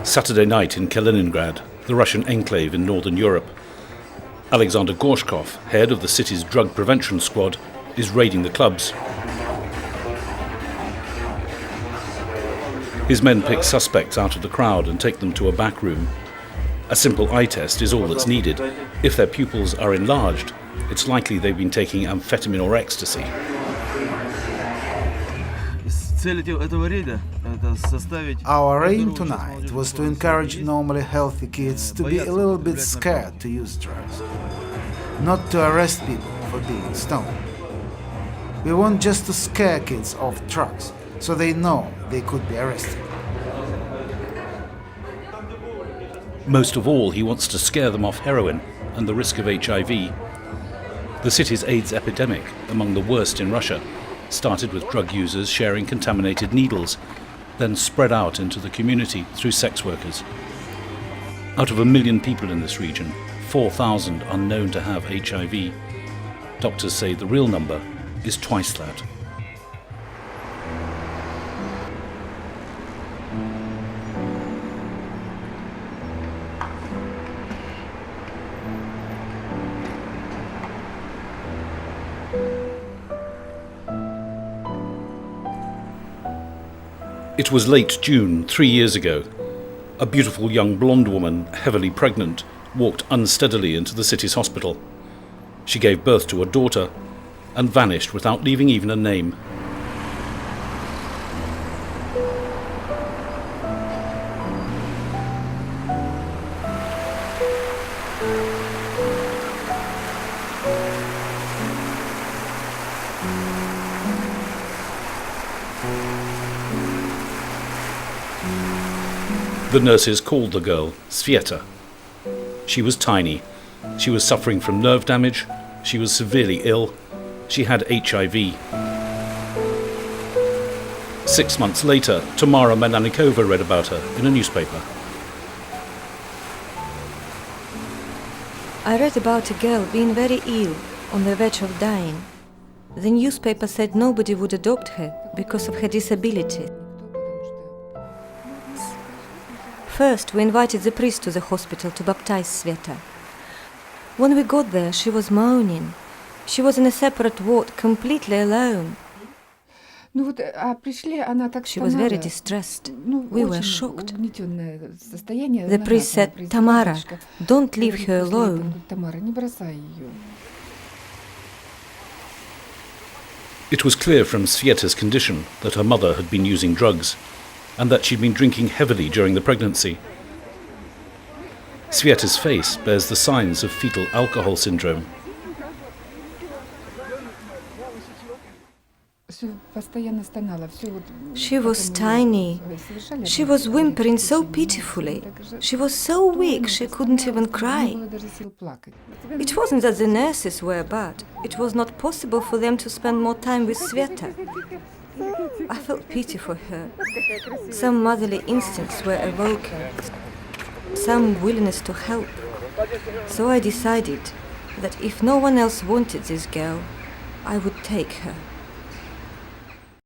Saturday night in Kaliningrad, the Russian enclave in northern Europe. Alexander Gorshkov, head of the city's drug prevention squad, is raiding the clubs. His men pick suspects out of the crowd and take them to a back room. A simple eye test is all that's needed. If their pupils are enlarged, it's likely they've been taking amphetamine or ecstasy. Our aim tonight was to encourage normally healthy kids to be a little bit scared to use drugs, not to arrest people for being stoned. We want just to scare kids off drugs, so they know they could be arrested. Most of all, he wants to scare them off heroin and the risk of HIV. The city's AIDS epidemic, among the worst in Russia, started with drug users sharing contaminated needles, then spread out into the community through sex workers. Out of 1 million people in this region, 4,000 are known to have HIV. Doctors say the real number is twice that. It was late June 3 years ago. A beautiful young blonde woman, heavily pregnant, walked unsteadily into the city's hospital. She gave birth to a daughter and vanished without leaving even a name. The nurses called the girl Sveta. She was tiny. She was suffering from nerve damage. She was severely ill. She had HIV. 6 months later, Tamara Menanikova read about her in a newspaper. I read about a girl being very ill, on the verge of dying. The newspaper said nobody would adopt her because of her disability. First, we invited the priest to the hospital to baptize Sveta. When we got there, she was moaning. She was in a separate ward, completely alone. She was very distressed. We were shocked. The priest said, "Tamara, don't leave her alone." It was clear from Sveta's condition that her mother had been using drugs and that she'd been drinking heavily during the pregnancy. Sveta's face bears the signs of fetal alcohol syndrome. She was tiny. She was whimpering so pitifully. She was so weak she couldn't even cry. It wasn't that the nurses were bad. It was not possible for them to spend more time with Sveta. I felt pity for her. Some motherly instincts were awoken, some willingness to help. So I decided that if no one else wanted this girl, I would take her.